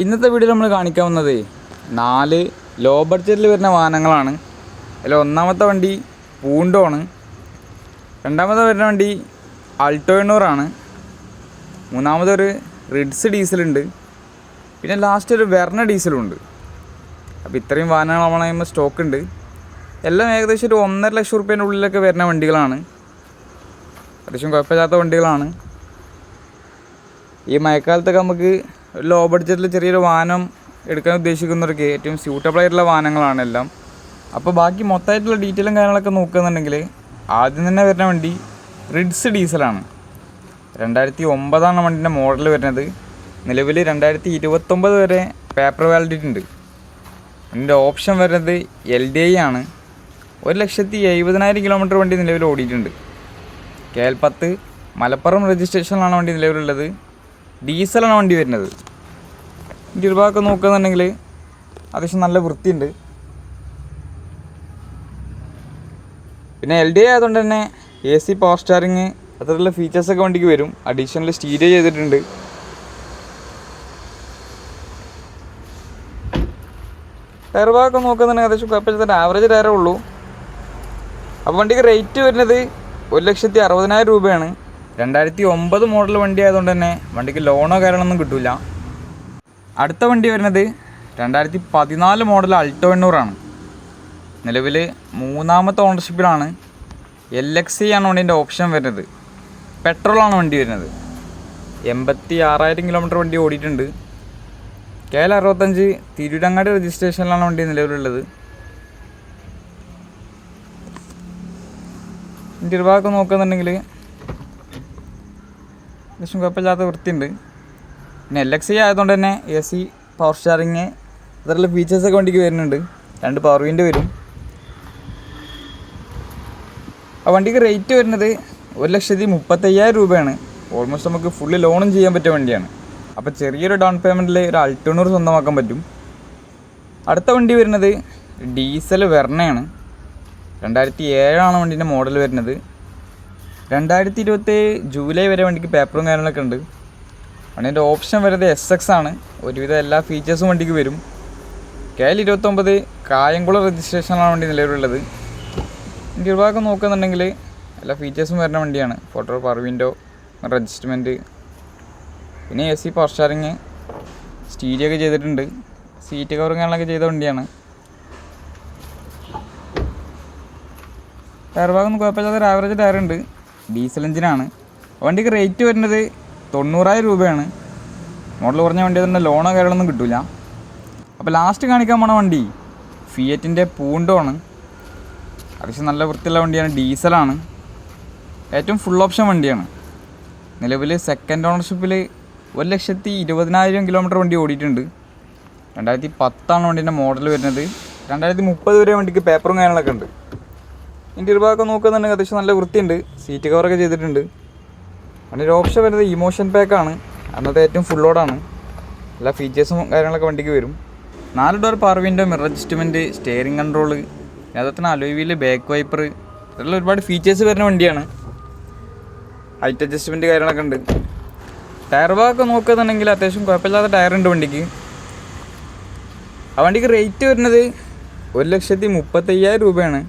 ഇന്നത്തെ വീഡിയോയിൽ നമ്മൾ കാണിക്കാൻ വന്നത് 4 ലോ ബഡ്ജറ്റിൽ വരുന്ന വാഹനങ്ങളാണ്. അതിൽ ഒന്നാമത്തെ വണ്ടി പൂണ്ടോ ആണ്, രണ്ടാമത്തെ വരുന്ന വണ്ടി ആൾട്ടോ 800 ആണ്, മൂന്നാമതൊരു റിഡ്സ് ഡീസലുണ്ട്, പിന്നെ ലാസ്റ്റ് ഒരു വെർണ ഡീസലുണ്ട്. അപ്പോൾ ഇത്രയും വാഹനങ്ങൾ നമ്മളെ കയ്യിൽ സ്റ്റോക്ക് ഉണ്ട്. എല്ലാം ഏകദേശം ഒരു 1.5 ലക്ഷം റുപ്യേൻ്റെ ഉള്ളിലൊക്കെ വരുന്ന വണ്ടികളാണ്. അത്യാവശ്യം കുഴപ്പമില്ലാത്ത വണ്ടികളാണ്. ഈ മഴക്കാലത്തൊക്കെ നമുക്ക് ലോ ബഡ്ജറ്റിൽ ചെറിയൊരു വാഹനം എടുക്കാൻ ഉദ്ദേശിക്കുന്നവർക്ക് ഏറ്റവും സ്യൂട്ടബിൾ ആയിട്ടുള്ള വാഹനങ്ങളാണ് എല്ലാം. അപ്പോൾ ബാക്കി മൊത്തമായിട്ടുള്ള ഡീറ്റെയിലും കാര്യങ്ങളൊക്കെ നോക്കുകയെന്നുണ്ടെങ്കിൽ ആദ്യം തന്നെ വരുന്ന വണ്ടി റിഡ്സ് ഡീസലാണ്. 2009 വണ്ടീൻ്റെ മോഡൽ വരുന്നത്. നിലവിൽ 2029 വരെ പേപ്പർ വാലിഡിറ്റി ഉണ്ട്. അതിൻ്റെ ഓപ്ഷൻ വരുന്നത് LDI ആണ്. 1,70,000 കിലോമീറ്റർ വണ്ടി നിലവിൽ ഓടിയിട്ടുണ്ട്. KL10 മലപ്പുറം രജിസ്ട്രേഷനിലാണ് വണ്ടി നിലവിലുള്ളത്. ഡീസലാണ് വണ്ടി വരുന്നത്. ഇതിൻ്റെ ഭാഗമൊക്കെ നോക്കുകയെന്നുണ്ടെങ്കിൽ അത്യാവശ്യം നല്ല വൃത്തിയുണ്ട്. പിന്നെ LDI ആയതുകൊണ്ട് തന്നെ AC പവർ സ്റ്റാറിങ് അത്തരത്തിലുള്ള ഫീച്ചേഴ്സൊക്കെ വണ്ടിക്ക് വരും. അഡീഷണൽ സ്റ്റീരിയോ ചെയ്തിട്ടുണ്ട്. ടയർ ഭാഗമൊക്കെ നോക്കുകയെന്നുണ്ടെങ്കിൽ അത്യാവശ്യം കുഴപ്പമില്ലാത്ത ആവറേജ് ടയറേ ഉള്ളൂ. അപ്പോൾ വണ്ടിക്ക് റേറ്റ് വരുന്നത് 1,60,000 രൂപയാണ്. 2009 മോഡൽ വണ്ടി ആയതുകൊണ്ട് തന്നെ വണ്ടിക്ക് ലോണോ കാര്യങ്ങളൊന്നും കിട്ടില്ല. അടുത്ത വണ്ടി വരുന്നത് 2014 മോഡൽ ആൾട്ടോ 800 ആണ്. നിലവിൽ 3ാമത്തെ ഓണർഷിപ്പിലാണ്. LXI ആണ് വണ്ടീൻ്റെ ഓപ്ഷൻ വരുന്നത്. പെട്രോളാണ് വണ്ടി വരുന്നത്. 86,000 കിലോമീറ്റർ വണ്ടി ഓടിയിട്ടുണ്ട്. KL65 തിരൂരങ്ങാടി രജിസ്ട്രേഷനിലാണ് വണ്ടി നിലവിലുള്ളത്. ഇതിൻ്റെ ഭാഗമൊക്കെ നോക്കുകയെന്നുണ്ടെങ്കിൽ അത്യാവശ്യം കുഴപ്പമില്ലാത്ത വൃത്തിയുണ്ട്. പിന്നെ LXI ആയതുകൊണ്ട് തന്നെ AC പവർ സ്റ്റാറിങ് അതേപോലെ ഫീച്ചേഴ്സൊക്കെ വണ്ടിക്ക് വരുന്നുണ്ട്. 2 പവർ വിൻഡോ വരും. ആ വണ്ടിക്ക് റേറ്റ് വരുന്നത് 1,35,000 രൂപയാണ്. ഓൾമോസ്റ്റ് നമുക്ക് ഫുള്ള് ലോണും ചെയ്യാൻ പറ്റിയ വണ്ടിയാണ്. അപ്പോൾ ചെറിയൊരു ഡൗൺ പേയ്മെൻറ്റിൽ ഒരു ആൾട്ടോ 800 സ്വന്തമാക്കാൻ പറ്റും. അടുത്ത വണ്ടി വരുന്നത് ഡീസൽ വെർണയാണ്. 2007 വണ്ടീൻ്റെ മോഡൽ വരുന്നത്. 2027 ജൂലൈ വരെ വണ്ടിക്ക് പേപ്പറും കാര്യങ്ങളൊക്കെ ഉണ്ട്. വണ്ടീൻ്റെ ഓപ്ഷൻ വരുന്നത് SX ആണ്. ഒരുവിധം എല്ലാ ഫീച്ചേഴ്സും വണ്ടിക്ക് വരും. KL29 കായംകുളം രജിസ്ട്രേഷനാണ് വണ്ടി നിലവിലുള്ളത്. ഇതിൻ്റെ ഭാഗം നോക്കുകയെന്നുണ്ടെങ്കിൽ എല്ലാ ഫീച്ചേഴ്സും വരുന്ന വണ്ടിയാണ്. ഫോട്ടോ പവർ വിൻഡോ, അഡ്ജസ്റ്റ്മെൻറ്റ്, പിന്നെ AC പവർ സ്റ്റാറിങ്, സ്റ്റീരിയോ ഒക്കെ ചെയ്തിട്ടുണ്ട്. സീറ്റ് കവറും കാര്യങ്ങളൊക്കെ ചെയ്ത വണ്ടിയാണ്. ടയർ ഭാഗം കുഴപ്പമില്ലാത്തൊരു ആവറേജ് ടയറുണ്ട്. ഡീസൽ എഞ്ചിനാണ്. വണ്ടിക്ക് റേറ്റ് വരുന്നത് 90,000 രൂപയാണ്. മോഡൽ കുറഞ്ഞ വണ്ടി തന്നെ ലോണോ കാര്യങ്ങളൊന്നും കിട്ടില്ല. അപ്പോൾ ലാസ്റ്റ് കാണിക്കാൻ പോണ വണ്ടി ഫിയറ്റിൻ്റെ പൂണ്ടോ ആണ്. അത്യാവശ്യം നല്ല വൃത്തിയുള്ള വണ്ടിയാണ്. ഡീസലാണ്. ഏറ്റവും ഫുൾ ഓപ്ഷൻ വണ്ടിയാണ്. നിലവിൽ സെക്കൻഡ് ഓണർഷിപ്പിൽ 1,20,000 കിലോമീറ്റർ വണ്ടി ഓടിയിട്ടുണ്ട്. 2010 വണ്ടീൻ്റെ മോഡൽ വരുന്നത്. 2030 വരെ വണ്ടിക്ക് പേപ്പറും കാര്യങ്ങളൊക്കെ ഉണ്ട്. ഇൻ്റീരിയർ ഭാഗമൊക്കെ നോക്കുകയെന്നുണ്ടെങ്കിൽ അത്യാവശ്യം നല്ല വൃത്തിയുണ്ട്. സീറ്റ് കവറൊക്കെ ചെയ്തിട്ടുണ്ട്. അതിൻ്റെ ഒരു ഓപ്ഷൻ വരുന്നത് ഇമോഷൻ പാക്കാണ്. അന്നത്തെ ഏറ്റവും ഫുൾ ലോഡാണ്. എല്ലാ ഫീച്ചേഴ്സും കാര്യങ്ങളൊക്കെ വണ്ടിക്ക് വരും. 4 door power window, mirror adjustment, steering control, അതുപോലെ തന്നെ അലോയ് വീല്, ബാക്ക് വൈപ്പർ, ഇതെല്ലാം ഒരുപാട് ഫീച്ചേഴ്സ് വരുന്ന വണ്ടിയാണ്. ഹൈറ്റ് അഡ്ജസ്റ്റ്മെൻറ്റ് കാര്യങ്ങളൊക്കെ ഉണ്ട്. ടയർ ഭാഗമൊക്കെ നോക്കുകയെന്നുണ്ടെങ്കിൽ അത്യാവശ്യം കുഴപ്പമില്ലാത്ത ടയറുണ്ട് വണ്ടിക്ക്. ആ വണ്ടിക്ക് റേറ്റ് വരുന്നത് 1,35,000 രൂപയാണ്.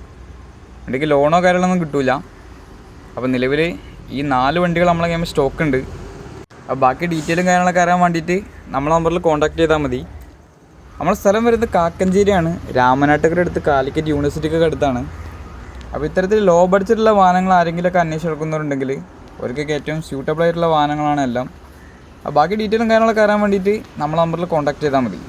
വണ്ടിക്ക് ലോണോ കാര്യങ്ങളൊന്നും കിട്ടില്ല. അപ്പോൾ നിലവിൽ ഈ 4 വണ്ടികൾ നമ്മളെ കയ്യിൽ സ്റ്റോക്ക് ഉണ്ട്. അപ്പോൾ ബാക്കി ഡീറ്റെയിലും കാര്യങ്ങളൊക്കെ അറിയാൻ വേണ്ടിയിട്ട് നമ്മളെ നമ്പറിൽ കോൺടാക്ട് ചെയ്താൽ മതി. നമ്മുടെ സ്ഥലം വരുന്നത് കാക്കഞ്ചേരിയാണ്. രാമനാട്ടുകര അടുത്ത് കാലിക്കറ്റ് യൂണിവേഴ്സിറ്റിക്കൊക്കെ അടുത്താണ്. അപ്പോൾ ഇത്തരത്തിൽ ലോ ബഡ്ജറ്റുള്ള വാഹനങ്ങൾ ആരെങ്കിലുമൊക്കെ അന്വേഷിച്ചെടുക്കുന്നവരുണ്ടെങ്കിൽ അവർക്കൊക്കെ ഏറ്റവും സ്യൂട്ടബിൾ ആയിട്ടുള്ള വാഹനങ്ങളാണ് എല്ലാം. അപ്പോൾ ബാക്കി ഡീറ്റെയിലും കാര്യങ്ങളൊക്കെ അറിയാൻ വേണ്ടിയിട്ട് നമ്മളെ നമ്പറിൽ കോൺടാക്ട് ചെയ്താൽ മതി.